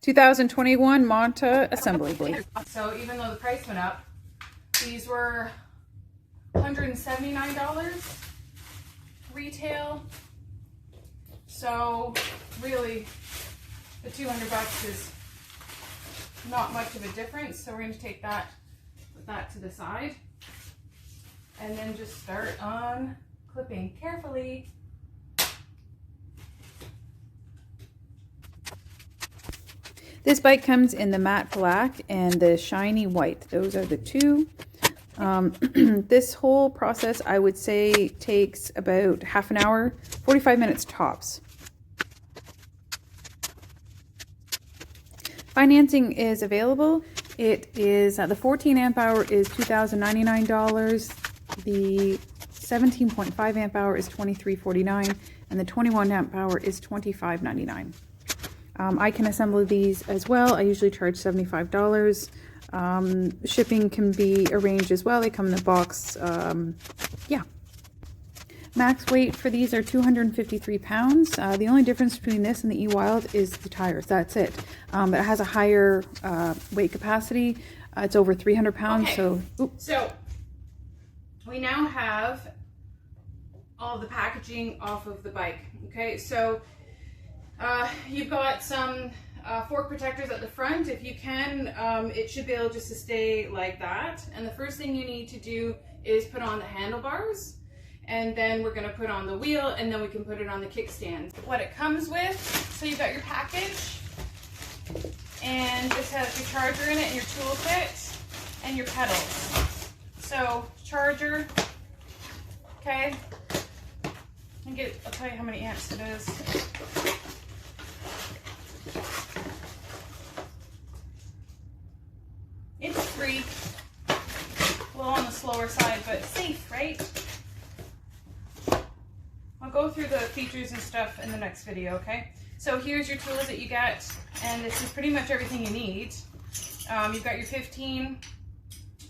2021 Monta assembly blade. So even though the price went up, these were $179 retail. So really the 200 bucks is not much of a difference. So we're going to take that, put that to the side, and then just start on clipping carefully. This bike comes in the matte black and the shiny white. Those are the two. This whole process, I would say, takes about half an hour, 45 minutes tops. Financing is available. It is, the 14 amp hour is $2,099. The 17.5 amp hour is $23.49, and the 21 amp hour is $25.99. I can assemble these as well. I usually charge $75. Shipping can be arranged as well. They come in the box. Yeah. Max weight for these are 253 pounds. The only difference between this and the Ewild is the tires. That's it. But it has a higher weight capacity. It's over 300 pounds. Okay. So we now have all the packaging off of the bike. Okay, so you've got some fork protectors at the front. If you can, it should be able just to stay like that. And the first thing you need to do is put on the handlebars, and then we're going to put on the wheel, and then we can put it on the kickstand. What it comes with, so you've got your package, and this has your charger in it and your toolkit and your pedals. So charger, okay, I'll tell you how many amps it is. It's 3, a little on the slower side, but safe, right? I'll go through the features and stuff in the next video, okay? So here's your tools that you get, and this is pretty much everything you need. You've got your 15,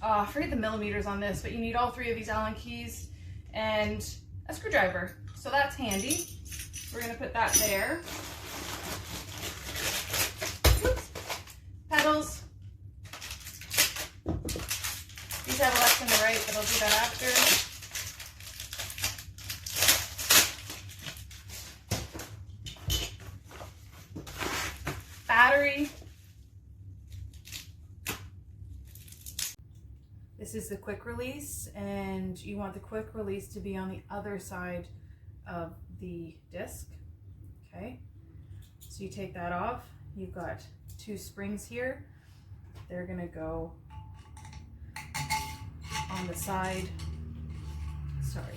I forget the millimeters on this, but you need all 3 of these Allen keys and a screwdriver. So that's handy. We're gonna put that there. Oops. Pedals. These have a left and a right, but I'll do that after. Battery. This is the quick release, and you want the quick release to be on the other side of the disc. Okay, so you take that off. You've got 2 springs here. They're gonna go on the side. Sorry.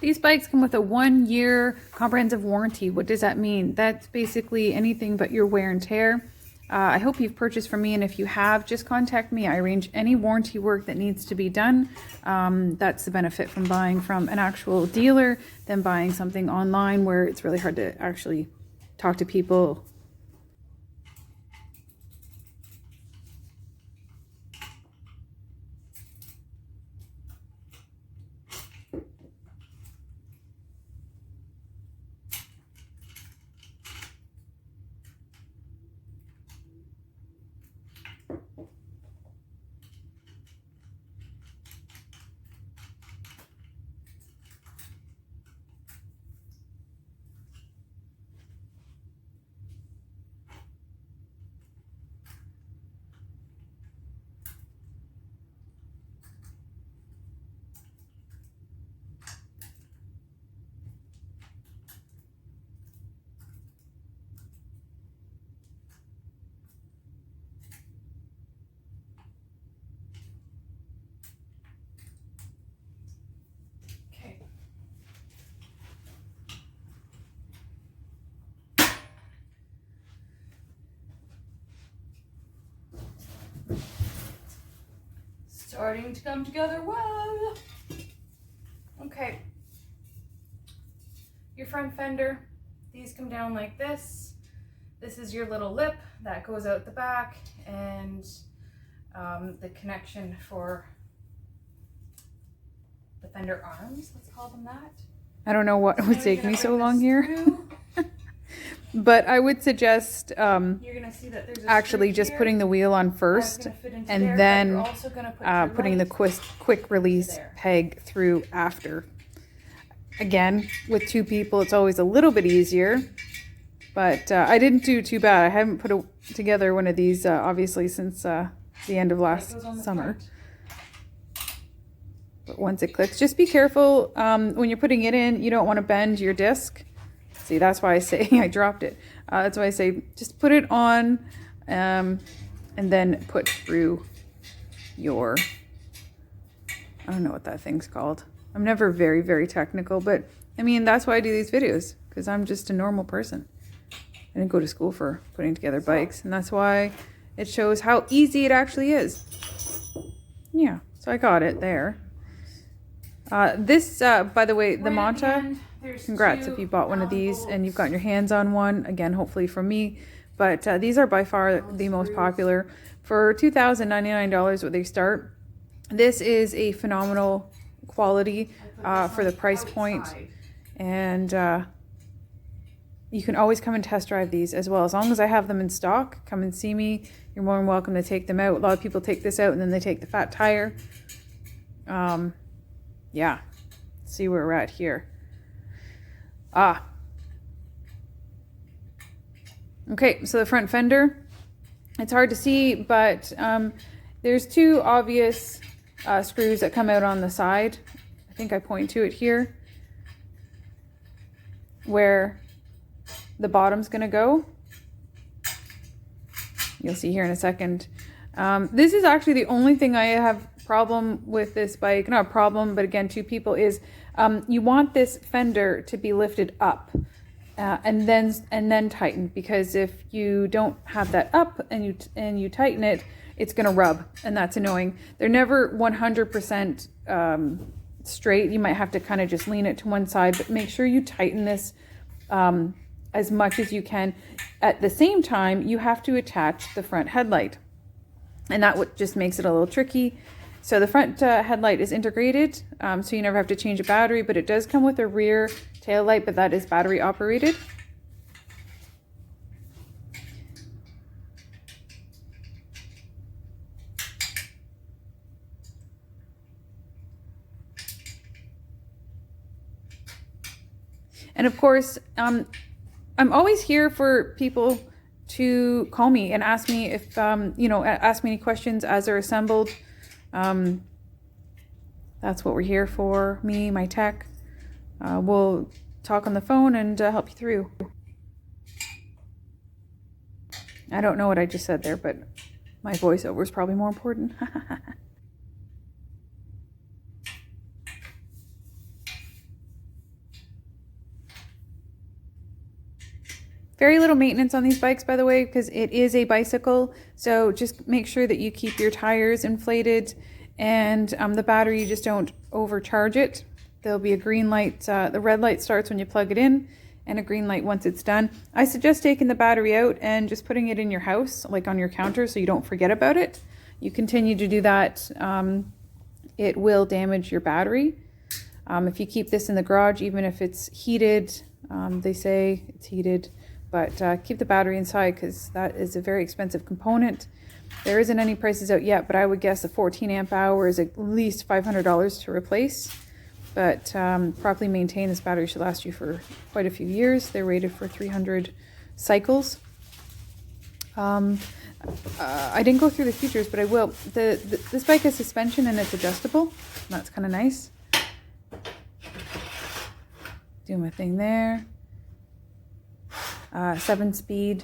these bikes come with a 1-year comprehensive warranty. What does that mean? That's basically anything but your wear and tear. I hope you've purchased from me, and if you have, just contact me. I arrange any warranty work that needs to be done. That's the benefit from buying from an actual dealer than buying something online where it's really hard to actually talk to people. Starting to come together well. Okay. Your front fender, these come down like this. This is your little lip that goes out the back, and the connection for the fender arms, let's call them that. I don't know what would take me so long here. But I would suggest You're gonna see that there's a actually screw just here. putting the wheel on first, and then putting the quick release peg through after. Again, with two people, it's always a little bit easier, but I didn't do too bad. I haven't put together one of these, obviously, since the end of last summer. But once it clicks, just be careful when you're putting it in. You don't want to bend your disc. See, that's why I say I dropped it. That's why I say just put it on and then put through your, I don't know what that thing's called. I'm never very, very technical, but I mean, that's why I do these videos, because I'm just a normal person. I didn't go to school for putting together bikes, and that's why it shows how easy it actually is. Yeah, so I got it there. This, by the way, the Monta, congrats if you bought one of these and you've gotten your hands on one, again, hopefully from me. But these are by far the most popular. For $2,099 what they start. This is a phenomenal quality for the price point. And you can always come and test drive these as well. As long as I have them in stock, come and see me. You're more than welcome to take them out. A lot of people take this out and then they take the fat tire. Yeah, see where we're at here. Okay, so the front fender, it's hard to see, but there's two obvious screws that come out on the side. I think I point to it here, where the bottom's gonna go. You'll see here in a second. This is actually the only thing I have problem with this bike, not a problem, but again, two people, is you want this fender to be lifted up and then tightened, because if you don't have that up and you tighten it, it's gonna rub, and that's annoying. They're never 100% straight. You might have to kind of just lean it to one side, but make sure you tighten this as much as you can. At the same time, you have to attach the front headlight, and that just makes it a little tricky. So the front headlight is integrated, so you never have to change a battery, but it does come with a rear tail light, but that is battery operated. And of course, I'm always here for people to call me and ask me if, ask me any questions as they're assembled. That's what we're here for. Me, my tech. We'll talk on the phone and help you through. I don't know what I just said there, but my voiceover is probably more important. Very little maintenance on these bikes, by the way, because it is a bicycle. So just make sure that you keep your tires inflated, and the battery, you just don't overcharge it. There'll be a green light. The red light starts when you plug it in, and a green light once it's done. I suggest taking the battery out and just putting it in your house, like on your counter, so you don't forget about it. You continue to do that, it will damage your battery. If you keep this in the garage, even if it's heated, they say it's heated, but keep the battery inside, because that is a very expensive component. There isn't any prices out yet, but I would guess a 14 amp hour is at least $500 to replace. But properly maintained, this battery should last you for quite a few years. They're rated for 300 cycles. I didn't go through the features, but I will. This bike has suspension and it's adjustable. That's kind of nice. Doing my thing there. 7-speed.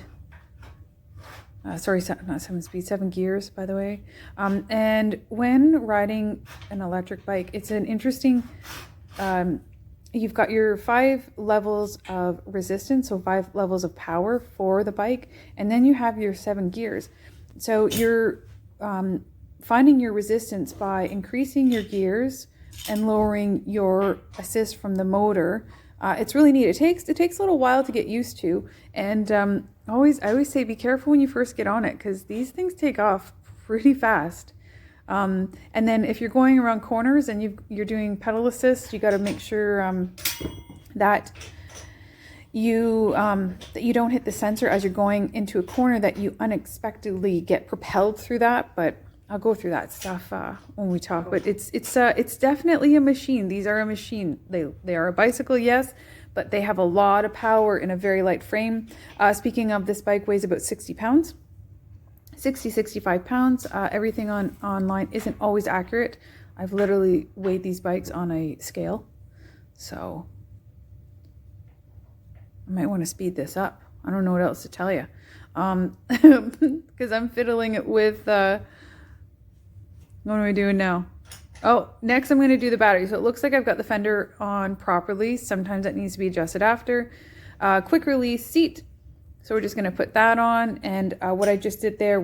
Sorry, not 7-speed, 7 gears, by the way. And when riding an electric bike, it's an interesting, you've got your 5 levels of resistance, so 5 levels of power for the bike, and then you have your 7 gears. So you're finding your resistance by increasing your gears and lowering your assist from the motor. It's really neat. It takes a little while to get used to, and I always say be careful when you first get on it, because these things take off pretty fast. And then if you're going around corners and you're doing pedal assist, you got to make sure that you don't hit the sensor as you're going into a corner, that you unexpectedly get propelled through that. But I'll go through that stuff when we talk. But it's definitely a machine. These are a machine. They are a bicycle, yes, but they have a lot of power in a very light frame. Speaking of, this bike weighs about 60 pounds. 65 pounds. Everything online isn't always accurate. I've literally weighed these bikes on a scale, so I might want to speed this up. I don't know what else to tell you, because I'm fiddling it with what am I doing now? Oh, next I'm going to do the battery. So it looks like I've got the fender on properly. Sometimes that needs to be adjusted after. Quick release seat. So we're just going to put that on, and what I just did there